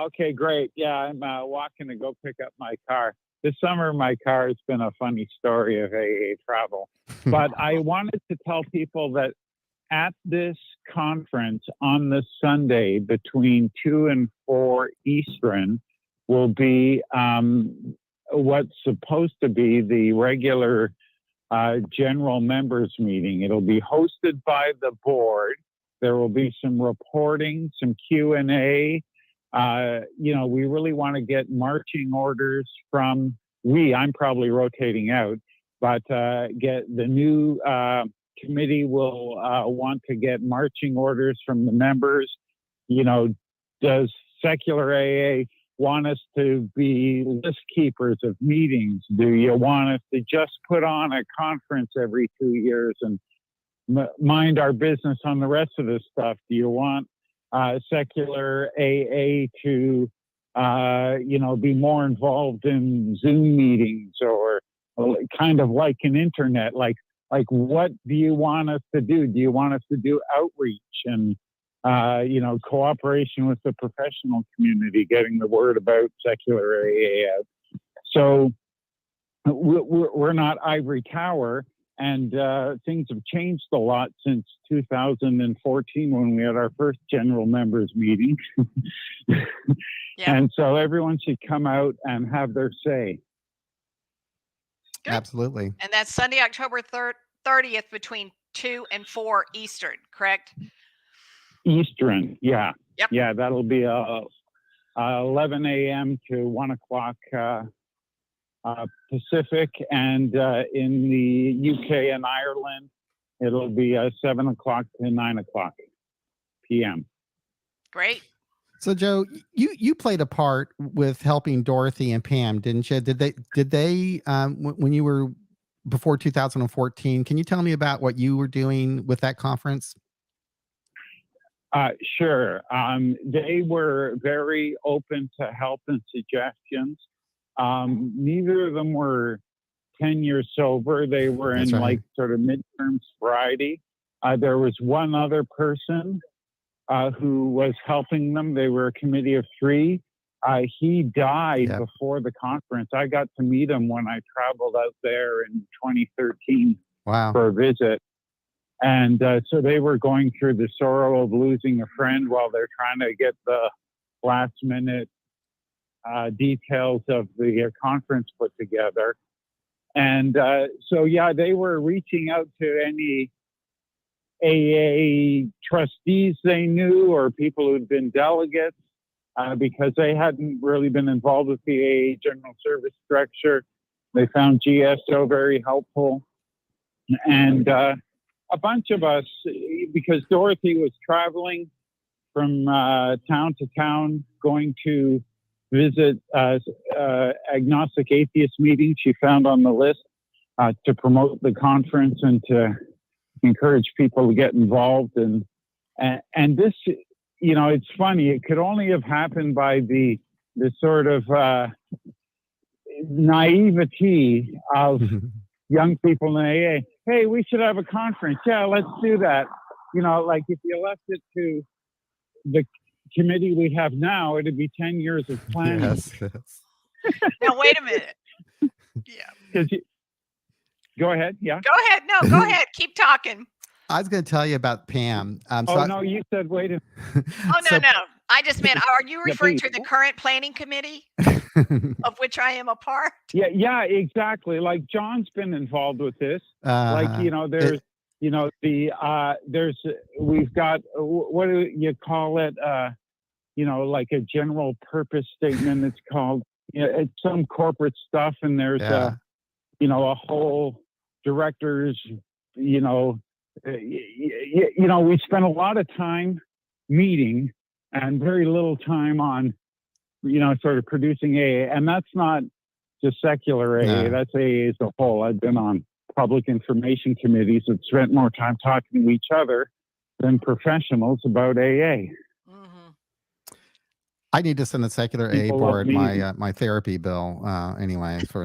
Okay, great. Yeah, I'm walking to go pick up my car. This summer, my car has been a funny story of AA travel. But I wanted to tell people that at this conference on this Sunday between 2 and 4 Eastern will be what's supposed to be the regular general members meeting. It'll be hosted by the board. There will be some reporting, some Q&A. We really want to get marching orders from I'm probably rotating out, but get the new committee will want to get marching orders from the members. Does secular AA want us to be list keepers of meetings? Do you want us to just put on a conference every 2 years and mind our business on the rest of this stuff? Do you want secular AA to, be more involved in Zoom meetings or kind of like an internet? Like what do you want us to do? Do you want us to do outreach and cooperation with the professional community, getting the word about secular AA out? So we're not ivory tower, and things have changed a lot since 2014 when we had our first general members meeting. Yeah. And so everyone should come out and have their say. Good. Absolutely. And that's Sunday, October 30th between 2 and 4 Eastern, correct? Eastern, yeah. Yep. Yeah, that'll be 11 a.m. to 1 o'clock Pacific, and in the UK and Ireland, it'll be 7 o'clock to 9 o'clock p.m. Great. So, Joe, you played a part with helping Dorothy and Pam, didn't you? Did they when you were before 2014? Can you tell me about what you were doing with that conference? Sure. They were very open to help and suggestions. Neither of them were 10 years sober. They were in like sort of midterm sobriety. There was one other person who was helping them. They were a committee of 3. He died Yep. before the conference. I got to meet him when I traveled out there in 2013 Wow. for a visit. And so they were going through the sorrow of losing a friend while they're trying to get the last minute details of the conference put together. And so, yeah, they were reaching out to any AA trustees they knew or people who'd been delegates because they hadn't really been involved with the AA general service structure. They found GSO very helpful. And a bunch of us, because Dorothy was traveling from town to town, going to visit agnostic atheist meetings she found on the list to promote the conference and to encourage people to get involved. And this, you know, it's funny. It could only have happened by the sort of naivety of young people in AA. Hey, we should have a conference. Yeah, let's do that. You know, like if you left it to the committee we have now, it'd be 10 years of planning. Yes. Now, wait a minute. Yeah. Go ahead. Yeah. Go ahead. No, go ahead. Keep talking. I was going to tell you about Pam. No, you said wait a Oh, no, no. I just meant, are you referring please. to the current planning committee of which I am a part? Yeah, exactly. Like John's been involved with this. Like, you know, there's, you know, we've got, what do you call it? You know, like a general purpose statement. It's called, you know, it's some corporate stuff. And there's, you know, a whole directors, you know, we spent a lot of time meeting and very little time on, you know, sort of producing AA. And that's not just secular AA, No. that's AA as a whole. I've been on public information committees that spent more time talking to each other than professionals about AA. I need to send the secular AA board my therapy bill. Anyway, for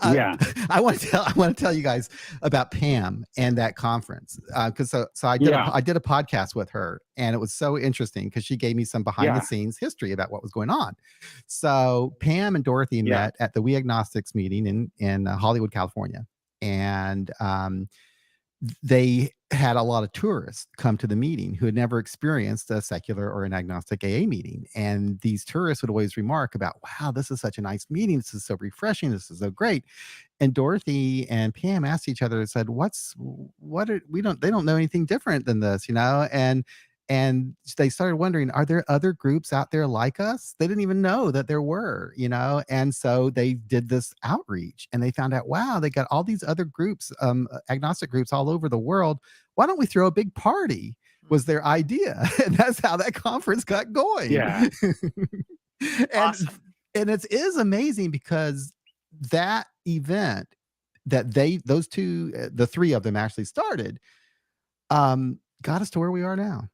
Yeah. I want to tell you guys about Pam and that conference because so I did a podcast with her and it was so interesting because she gave me some behind the scenes history about what was going on. So Pam and Dorothy met at the We Agnostics meeting in Hollywood, California, and they had a lot of tourists come to the meeting who had never experienced a secular or an agnostic AA meeting. And these tourists would always remark about, wow, this is such a nice meeting. This is so refreshing. This is so great. And Dorothy and Pam asked each other and said, they don't know anything different than this, you know? And they started wondering, are there other groups out there like us? They didn't even know that there were, you know? And so they did this outreach and they found out, wow, they got all these other groups, agnostic groups all over the world. Why don't we throw a big party? Was their idea. And that's how that conference got going. Yeah. Awesome. And it is amazing because that event that the three of them actually started, got us to where we are now.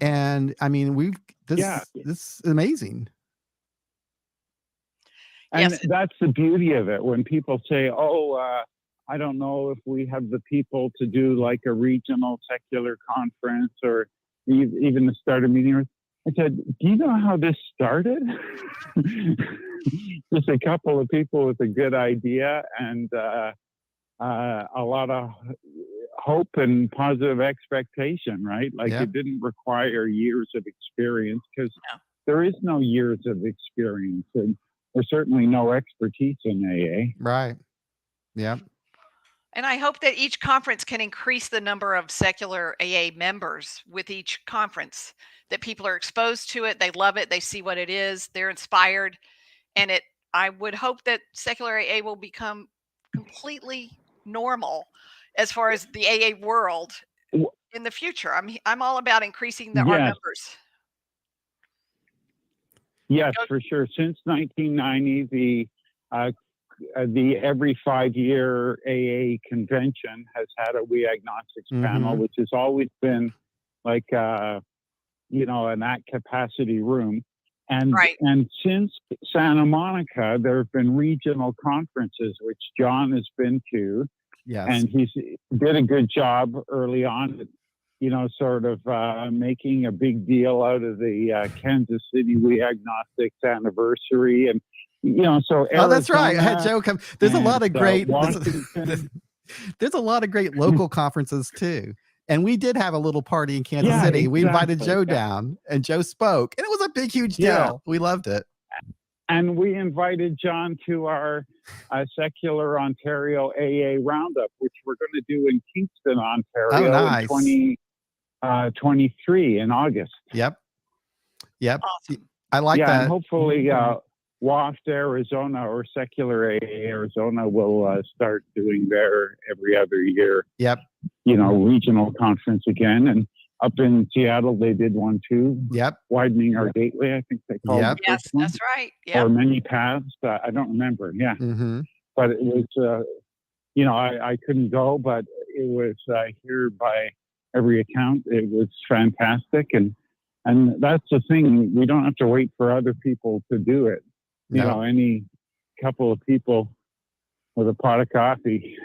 And I mean, this is amazing. And that's the beauty of it. When people say, I don't know if we have the people to do like a regional secular conference or even to start a meeting. I said, do you know how this started? Just a couple of people with a good idea and a lot of hope and positive expectation, right? Like it didn't require years of experience because there is no years of experience and there's certainly no expertise in AA. Right. Yeah. And I hope that each conference can increase the number of secular AA members with each conference, that people are exposed to it. They love it. They see what it is. They're inspired. And I would hope that secular AA will become completely normal as far as the AA world in the future. I'm all about increasing our numbers. Yes, for sure. Since 1990, the every 5-year AA convention has had a We Agnostics panel, which has always been like, an at capacity room. And since Santa Monica, there have been regional conferences, which John has been to. Yes. And he's did a good job early on, sort of making a big deal out of the Kansas City We Agnostics anniversary. And, so Arizona, oh, that's right. I had Joe come. There's a lot of great, Washington. there's a lot of great local conferences too. And we did have a little party in Kansas Yeah, City. We invited exactly. Joe down, and Joe spoke, and it was a big, huge deal. Yeah. We loved it. And we invited John to our Secular Ontario AA Roundup, which we're going to do in Kingston, Ontario, nice. in 2023 in August. Yep. Awesome. I like that. And hopefully WAFT Arizona or Secular AA Arizona will start doing their every other year, Yep. Regional conference again. And up in Seattle, they did one too. Yep. Widening Our Gateway, I think they called it. Yes, that's right. Yeah. Or Many Paths. I don't remember. Yeah. Mm-hmm. But it was, I couldn't go, but it was here by every account. It was fantastic. And that's the thing. We don't have to wait for other people to do it. Any couple of people with a pot of coffee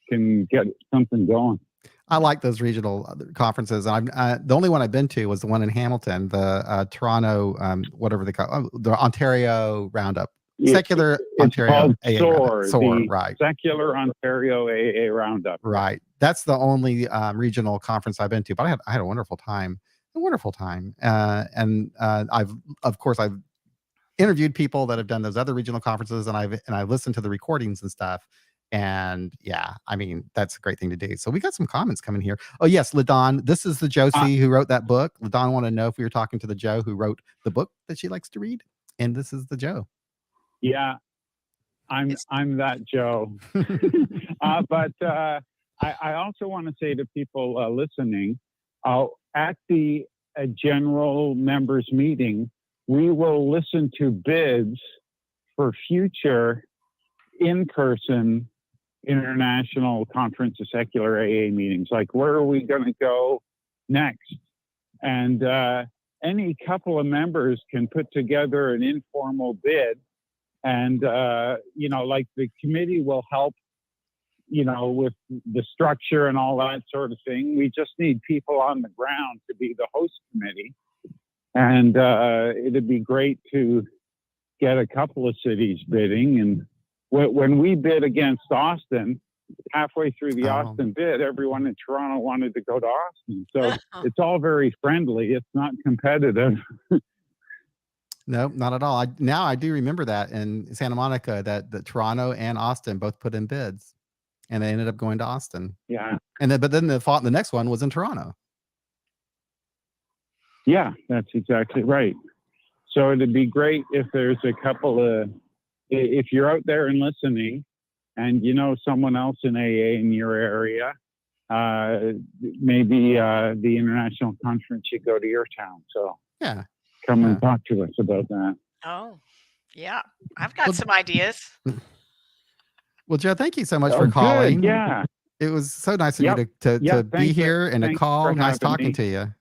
can get something going. I like those regional conferences. The only one I've been to was the one in Hamilton, the Toronto, whatever they call it, the Ontario Roundup. Secular Ontario AA Roundup. SOAR, right. Secular Ontario AA Roundup. Right. That's the only regional conference I've been to, but I had a wonderful time. I've interviewed people that have done those other regional conferences, and I've listened to the recordings and stuff. And yeah, I mean, that's a great thing to do. So we got some comments coming here. Oh yes, LaDon, this is the Josie who wrote that book. LaDon wanted to know if we were talking to the Joe who wrote the book that she likes to read. And this is the Joe. Yeah, I'm that Joe. But I also want to say to people listening, at the general members meeting, we will listen to bids for future in-person international conference of secular AA meetings. Like, where are we going to go next? And any couple of members can put together an informal bid. And, like the committee will help, with the structure and all that sort of thing. We just need people on the ground to be the host committee. And it'd be great to get a couple of cities bidding. And when we bid against Austin, halfway through the Austin bid, everyone in Toronto wanted to go to Austin. So it's all very friendly. It's not competitive. No, not at all. I do remember that in Santa Monica that Toronto and Austin both put in bids, and they ended up going to Austin. Yeah. But then the next one was in Toronto. Yeah, that's exactly right. So it'd be great if there's a couple of, if you're out there and listening and someone else in AA in your area, maybe the international conference should go to your town. So yeah, come and talk to us about that. Oh, yeah. I've got some ideas. Well, Joe, thank you so much for calling. Good. Yeah. It was so nice of you to be here and a call. Nice talking to you.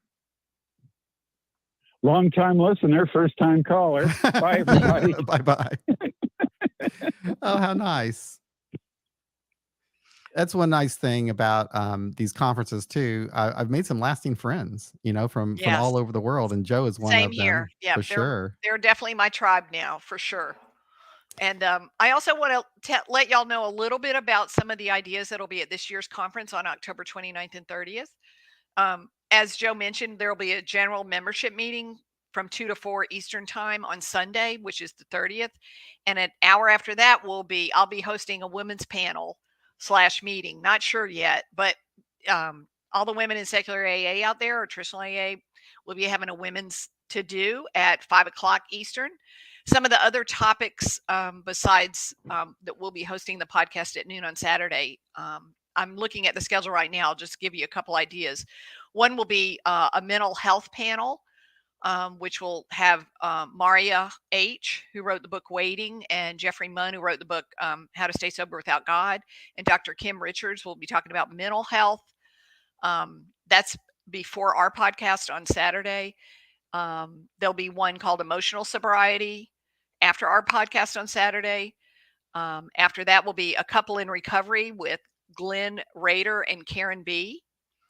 Long time listener, first time caller. Bye, everybody. Bye. Oh, how nice. That's one nice thing about these conferences too. I've made some lasting friends, from all over the world, and Joe is one of them. Same here. Yeah, for sure. They're definitely my tribe now, for sure. And I also want to let y'all know a little bit about some of the ideas that'll be at this year's conference on October 29th and 30th. As Joe mentioned, there will be a general membership meeting from 2 to 4 Eastern time on Sunday, which is the 30th. And an hour after that I'll be hosting a women's panel / meeting. Not sure yet, but all the women in secular AA out there or traditional AA will be having a women's to do at 5:00 Eastern. Some of the other topics besides that we'll be hosting the podcast at noon on Saturday. I'm looking at the schedule right now. I'll just give you a couple ideas. One will be a mental health panel, which will have Maria H., who wrote the book Waiting, and Jeffrey Munn, who wrote the book How to Stay Sober Without God, and Dr. Kim Richards will be talking about mental health. That's before our podcast on Saturday. There'll be one called Emotional Sobriety after our podcast on Saturday. After that will be a couple in recovery with Glenn Rader and Karen B.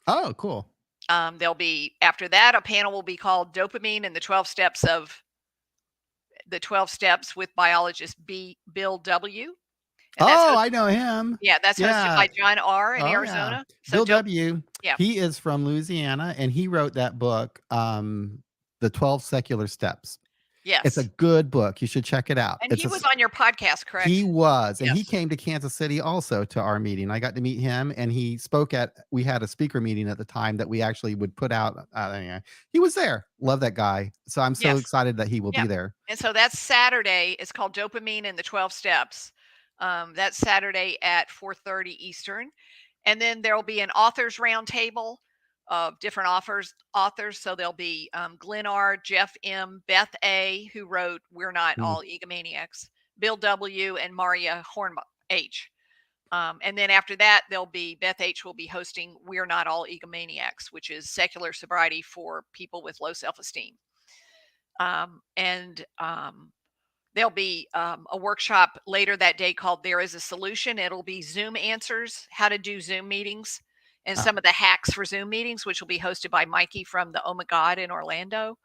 Oh, cool. There'll be, after that, a panel will be called Dopamine and the 12 Steps with biologist Bill W. And that's Oh, I know him. that's hosted Yeah. by John R. in Oh, yeah. Arizona. So Bill W. yeah. He is from Louisiana, and he wrote that book, The 12 Secular Steps. It's a Yes. good book. You should check it out. And he was on your podcast, correct? He was, and he Yes. came to Kansas City also to our meeting. I got to meet him, and he spoke we had a speaker meeting at the time that we actually would put out. Anyway, he was there. Love that guy. So I'm so Yes. excited that he will be there. And so that's Saturday. It's called Dopamine and the 12 Steps. That's Saturday at 4:30 Eastern. And then there'll be an authors roundtable of different authors. So there'll be Glenn R., Jeff M., Beth A., who wrote We're Not All Egomaniacs, Bill W., and Maria Horn H. And then after that, Beth H. will be hosting We're Not All Egomaniacs, which is secular sobriety for people with low self-esteem. There'll be a workshop later that day called There Is a Solution. It'll be Zoom answers, how to do Zoom meetings, and some of the hacks for Zoom meetings, which will be hosted by Mikey from the Oh My God in Orlando.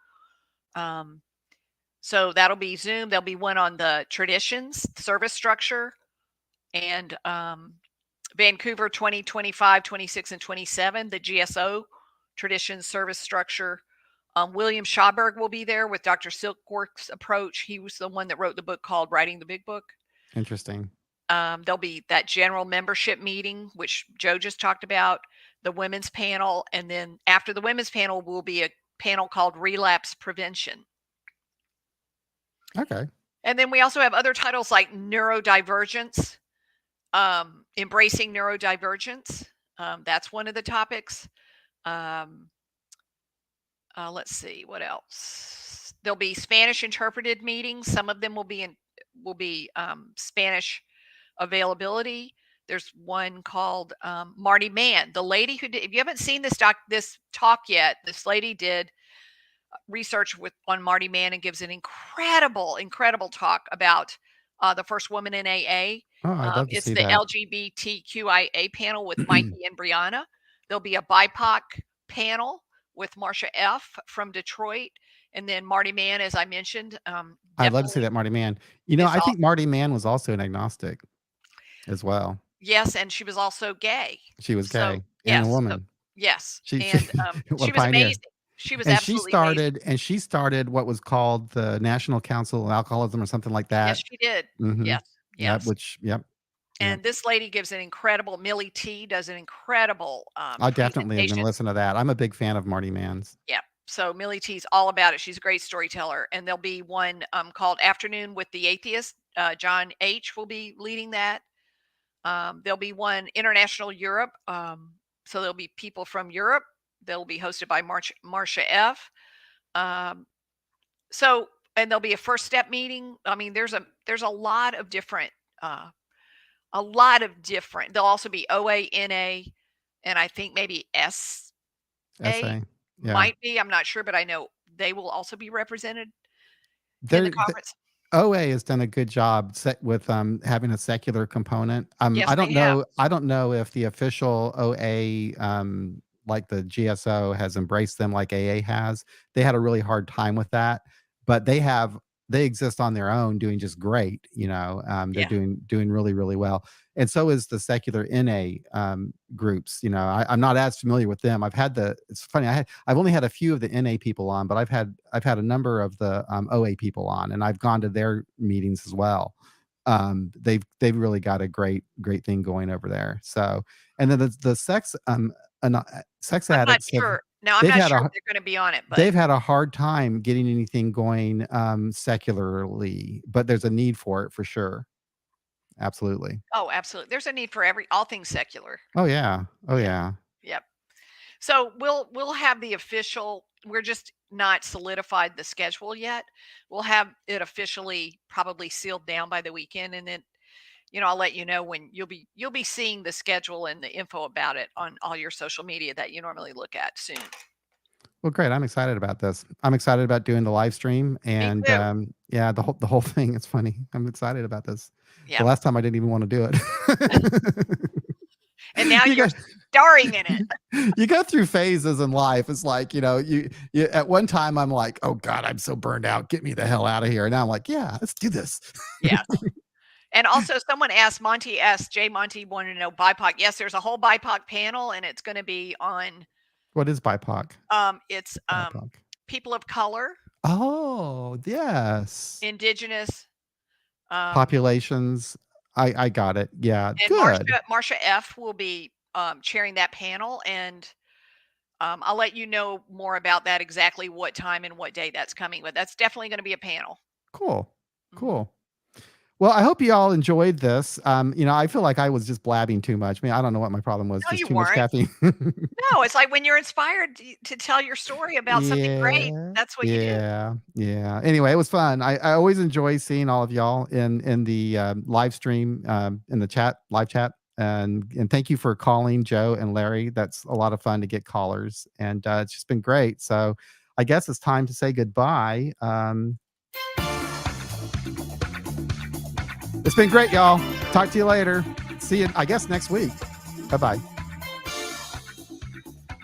So that'll be Zoom. There'll be one on the traditions, service structure, and Vancouver 2025, 26, and 27, the GSO traditions, service structure. William Schauberg will be there with Dr. Silkworth's approach. He was the one that wrote the book called Writing the Big Book. Interesting. There'll be that general membership meeting, which Joe just talked about, the women's panel. And then after the women's panel will be a panel called Relapse Prevention. Okay. And then we also have other titles like Neurodivergence, Embracing Neurodivergence. That's one of the topics. Let's see what else. There'll be Spanish interpreted meetings. Some of them will be Spanish availability. There's one called Marty Mann, the lady who did. If you haven't seen this talk yet, this lady did research on Marty Mann and gives an incredible talk about the first woman in AA. Oh, I'd love to it's see the that. LGBTQIA panel with Mikey and Brianna. There'll be a BIPOC panel with Marsha F. from Detroit, and then Marty Mann, as I mentioned. I'd love to see that Marty Mann. I think Marty Mann was also an agnostic as well. Yes, and she was also gay. She was gay and a woman. Yes, she was amazing. She was absolutely amazing. And she started what was called the National Council of Alcoholism or something like that. Yes, she did. Mm-hmm. Yes. Yep. And this lady gives Millie T does an incredible I definitely am going to listen to that. I'm a big fan of Marty Mann's. Yeah. So Millie T's all about it. She's a great storyteller. And there'll be one called Afternoon with the Atheist. John H. will be leading that. There'll be one International Europe. So there'll be people from Europe. They'll be hosted by Marsha F. And there'll be a first step meeting. I mean, there's a lot of different There'll also be OA, NA, and I think maybe SA. Yeah. Might be. I'm not sure, but I know they will also be represented in the conference. OA has done a good job with having a secular component. Yes, I don't know if the official OA like the GSO has embraced them like AA has. They had a really hard time with that, but they exist on their own doing just great. They're doing really, really well. And so is the secular NA groups. I'm not as familiar with them. It's funny. I've only had a few of the NA people on, but I've had a number of the OA people on, and I've gone to their meetings as well. They've really got a great thing going over there. So, and then the sex sex addicts. I'm not sure. No, I'm not sure if they're going to be on it. But they've had a hard time getting anything going secularly, but there's a need for it for sure. Absolutely. Oh, absolutely. There's a need for all things secular. Oh yeah. Yep. So we'll have the official. We're just not solidified the schedule yet. We'll have it officially probably sealed down by the weekend, and then I'll let you know when you'll be seeing the schedule and the info about it on all your social media that you normally look at soon. Well, great. I'm excited about this. I'm excited about doing the live stream, and the whole thing. It's funny. I'm excited about this. Yeah. The last time I didn't even want to do it. And now starring in it. You go through phases in life. It's like, you at one time I'm like, oh God, I'm so burned out. Get me the hell out of here. And now I'm like, yeah, let's do this. Yeah. And also someone asked Monty S. J. Monty wanted to know BIPOC. Yes, there's a whole BIPOC panel and it's going to be on. What is BIPOC? It's BIPOC. people of color. Oh, yes. Indigenous. Populations. I got it. Yeah. And Good. Marsha F. will be chairing that panel. And I'll let you know more about that, exactly what time and what day that's coming. But that's definitely going to be a panel. Cool. Cool. Well, I hope you all enjoyed this. I feel like I was just blabbing too much. I mean, I don't know what my problem was. No, Just you too much weren't. caffeine. No, it's like when you're inspired to tell your story about something great. That's what you do. Yeah. Anyway, it was fun. I always enjoy seeing all of y'all in the live stream, in the live chat. And thank you for calling, Joe and Larry. That's a lot of fun to get callers. And it's just been great. So I guess it's time to say goodbye. It's been great, y'all. Talk to you later. See you, I guess, next week. Bye-bye.